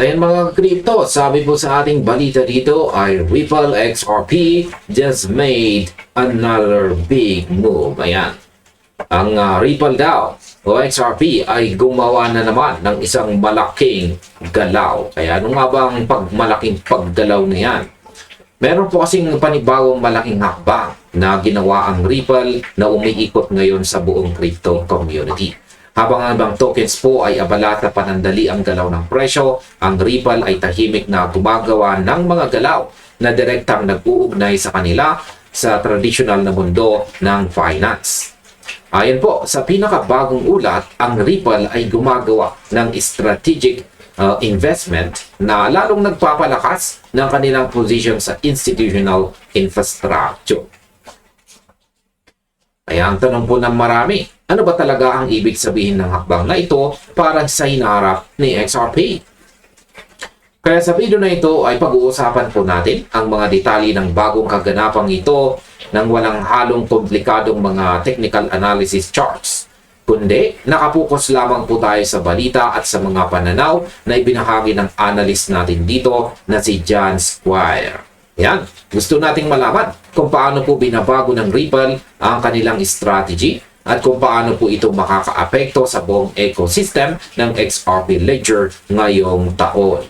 ayan mga crypto, sabi po sa ating balita dito ay Ripple XRP just made another big move. Ayan. Ang Ripple daw o XRP ay gumawa na naman ng isang malaking galaw. Kaya ano nga ba ang malaking paggalaw na yan? Meron po kasing panibagong malaking hakbang na ginawa ang Ripple na umiikot ngayon sa buong crypto community. Habang ang ibang tokens po ay abala sa panandali ang galaw ng presyo, ang Ripple ay tahimik na gumagawa ng mga galaw na direktang nag-uugnay sa kanila sa traditional na mundo ng finance. Ayon po, sa pinakabagong ulat, ang Ripple ay gumagawa ng strategic investment na lalong nagpapalakas ng kanilang position sa institutional infrastructure. Kaya ang tanong po ng marami, ano ba talaga ang ibig sabihin ng hakbang na ito para sa hinaharap ni XRP? Kaya sa video na ito ay pag-uusapan po natin ang mga detalye ng bagong kaganapang ito ng walang halong komplikadong mga technical analysis charts. Kundi, nakapokus lamang po tayo sa balita at sa mga pananaw na ibinahagi ng analyst natin dito na si John Squire. Yan, gusto nating malaman kung paano po binabago ng Ripple ang kanilang strategy at kung paano po ito makakaapekto sa buong ecosystem ng XRP Ledger ngayong taon.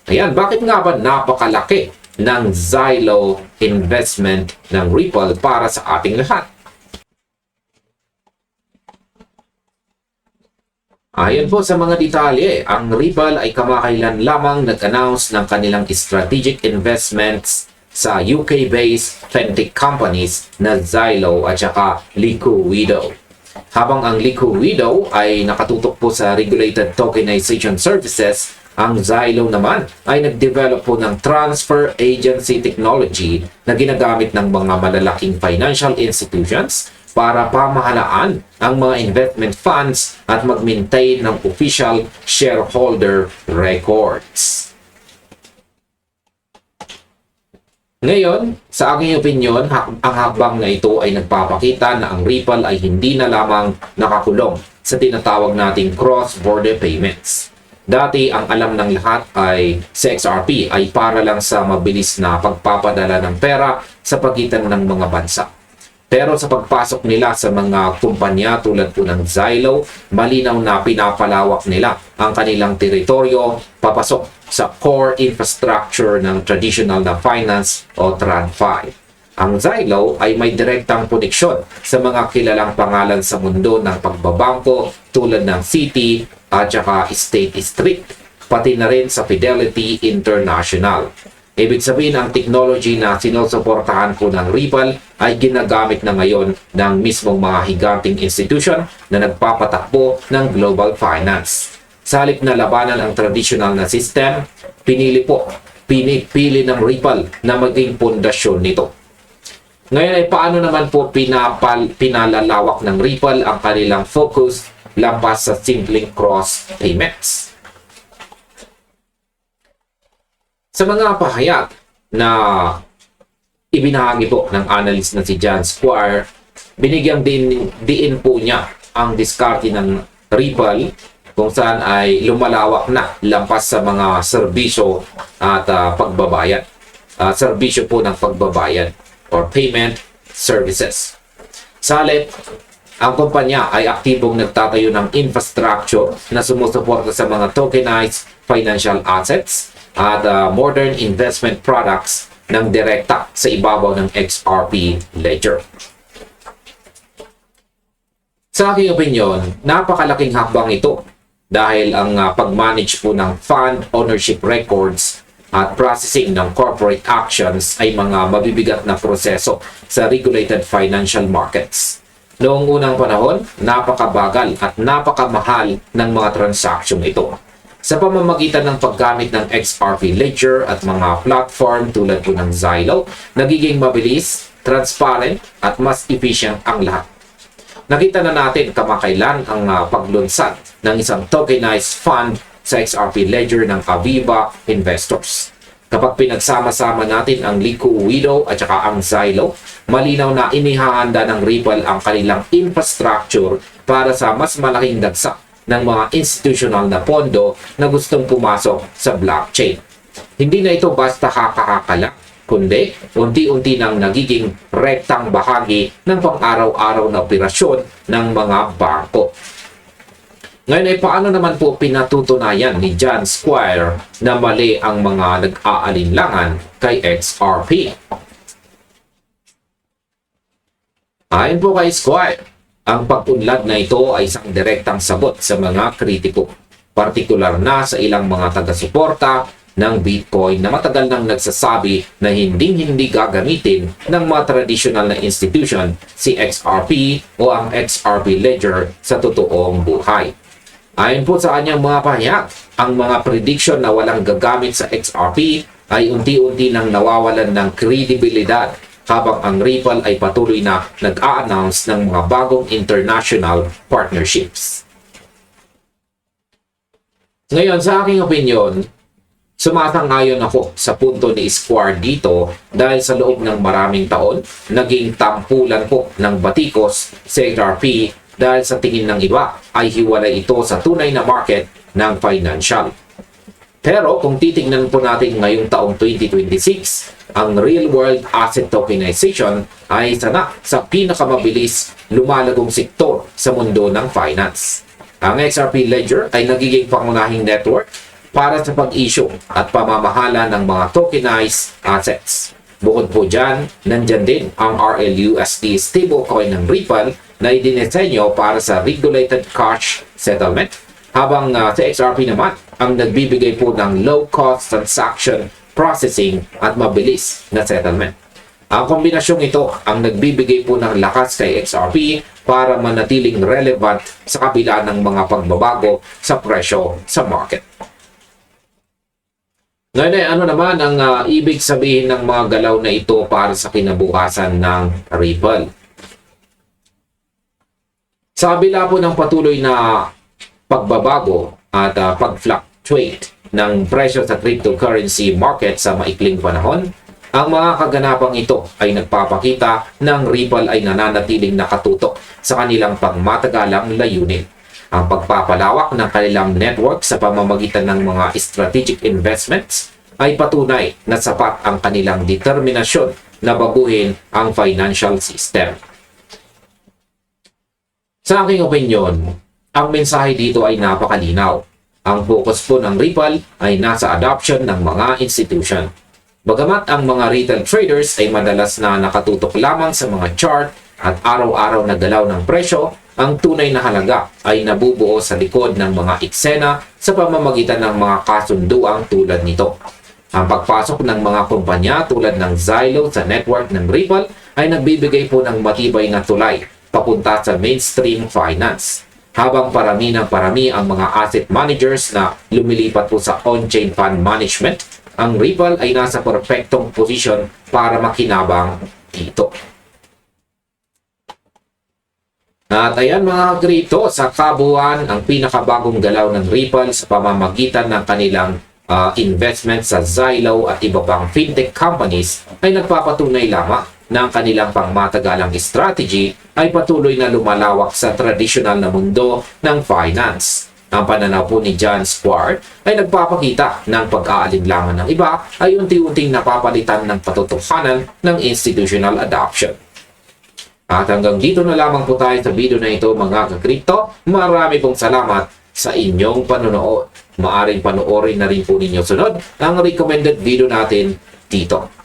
Ayan, bakit nga ba napakalaki ng Zilo investment ng Ripple para sa ating lahat? Ayon po sa mga detalye, ang Ripple ay kamakailan lamang nag-announce ng kanilang strategic investments sa UK-based fintech companies na Zilo at saka Liquido. Habang ang Liquido ay nakatutok po sa regulated tokenization services, ang Zilo naman ay nag-develop po ng transfer agency technology na ginagamit ng mga malalaking financial institutions para pamahalaan ang mga investment funds at mag-maintain ng official shareholder records. Ngayon, sa aking opinyon, ang hakbang na ito ay nagpapakita na ang Ripple ay hindi na lamang nakakulong sa tinatawag nating cross-border payments. Dati, ang alam ng lahat ay sa XRP ay para lang sa mabilis na pagpapadala ng pera sa pagitan ng mga bansa. Pero sa pagpasok nila sa mga kumpanya tulad po ng Zilo, malinaw na pinapalawak nila ang kanilang teritoryo papasok sa core infrastructure ng traditional na finance o TradFi. Ang Zilo ay may direktang koneksyon sa mga kilalang pangalan sa mundo ng pagbabangko tulad ng Citi at saka State Street, pati na rin sa Fidelity International. Ibig sabihin, ang technology na sinusuportahan po ng Ripple ay ginagamit na ngayon ng mismong mga higanting institution na nagpapatakbo ng global finance. Sa halip na labanan ang traditional na system, pinili ng Ripple na maging pundasyon nito. Ngayon ay paano naman po pinalalawak ng Ripple ang kanilang focus lampas sa simpleng cross payments? Sa mga pahayag na ibinahagi po ng analyst na si John Squire, binigyang diin po niya ang diskarte ng Ripple kung saan ay lumalawak na lampas sa mga serbisyo at pagbabayad. Serbisyo po ng pagbabayad or payment services. Sa halip, ang kumpanya ay aktibong nagtatayo ng infrastructure na sumusuporta sa mga tokenized financial assets at modern investment products ng direkta sa ibabaw ng XRP Ledger. Sa aking opinion, napakalaking hakbang ito dahil ang pag-manage po ng fund ownership records at processing ng corporate actions ay mga mabibigat na proseso sa regulated financial markets. Noong unang panahon, napakabagal at napakamahal ng mga transaksyon ito. Sa pamamagitan ng paggamit ng XRP Ledger at mga platform tulad po ng Zilo, nagiging mabilis, transparent at mas efficient ang lahat. Nakita na natin kamakailan ang paglunsad ng isang tokenized fund sa XRP Ledger ng Aviva Investors. Kapag pinagsama-sama natin ang Liquido at saka ang Zilo, malinaw na inihahanda ng Ripple ang kanilang infrastructure para sa mas malaking dagsa ng mga institutional na pondo na gustong pumasok sa blockchain. Hindi na ito basta haka-haka, kundi unti-unti nang nagiging rektang bahagi ng pang-araw-araw na operasyon ng mga bangko. Ngayon ay paano naman po pinatutunayan ni John Squire na mali ang mga nag-aalinlangan kay XRP? Ayon po kay Squire, ang pag-unlad na ito ay isang direktang sagot sa mga kritiko, partikular na sa ilang mga taga-suporta ng Bitcoin na matagal nang nagsasabi na hindi gagamitin ng mga traditional na institution si XRP o ang XRP Ledger sa totoong buhay. Ayon po sa kanyang mga pahayag, ang mga prediction na walang gagamit sa XRP ay unti-unti nang nawawalan ng kredibilidad habang ang Ripple ay patuloy na nag-a-announce ng mga bagong international partnerships. Ngayon, sa aking opinion, sumasang-ayon ako sa punto ni Squire dito dahil sa loob ng maraming taon, naging tampulan ko ng batikos sa XRP dahil sa tingin ng iba ay hiwalay ito sa tunay na market ng financial. Pero kung titingnan po natin ngayong taong 2026, ang real-world asset tokenization ay isa na sa pinakamabilis lumalagong sektor sa mundo ng finance. Ang XRP Ledger ay nagiging pangunahing network para sa pag-issue at pamamahala ng mga tokenized assets. Bukod po dyan, nandyan din ang RLUSD stablecoin ng Ripple na idinisenyo para sa regulated cash settlement, habang sa XRP naman ang nagbibigay po ng low-cost transaction processing at mabilis na settlement. Ang kombinasyong ito ang nagbibigay po ng lakas kay XRP para manatiling relevant sa kabila ng mga pagbabago sa presyo sa market. Ngayon ay ano naman ang ibig sabihin ng mga galaw na ito para sa kinabukasan ng Ripple? Sa kabila po ng patuloy na pagbabago at pag-fluctuate ng presyo sa cryptocurrency market sa maikling panahon, ang mga kaganapang ito ay nagpapakita ng Ripple ay nananatiling nakatutok sa kanilang pangmatagalang layunin. Ang pagpapalawak ng kanilang network sa pamamagitan ng mga strategic investments ay patunay na sapat ang kanilang determinasyon na baguhin ang financial system. Sa aking opinyon, ang mensahe dito ay napakalinaw. Ang focus po ng Ripple ay nasa adoption ng mga institution. Bagamat ang mga retail traders ay madalas na nakatutok lamang sa mga chart at araw-araw na galaw ng presyo, ang tunay na halaga ay nabubuo sa likod ng mga eksena sa pamamagitan ng mga kasunduang tulad nito. Ang pagpasok ng mga kumpanya tulad ng Zillow sa network ng Ripple ay nagbibigay po ng matibay na tulay papunta sa mainstream finance. Habang parami ang mga asset managers na lumilipat po sa on-chain fund management, ang Ripple ay nasa perfectong posisyon para makinabang dito. At ayan mga kripto, sa kabuuan, ang pinakabagong galaw ng Ripple sa pamamagitan ng kanilang investment sa Zillow at iba pang fintech companies ay nagpapatunay lamang na ang kanilang pangmatagalang strategy ay patuloy na lumalawak sa tradisyonal na mundo ng finance. Ang pananaw po ni John Squire ay nagpapakita ng pag-aalinlangan ng iba ay unti-unting napapalitan ng patotohanan ng institutional adoption. At hanggang dito na lamang po tayo sa video na ito mga ka-crypto. Marami pong salamat sa inyong panonood. Maaring panoorin na rin po ninyo sunod ang recommended video natin dito.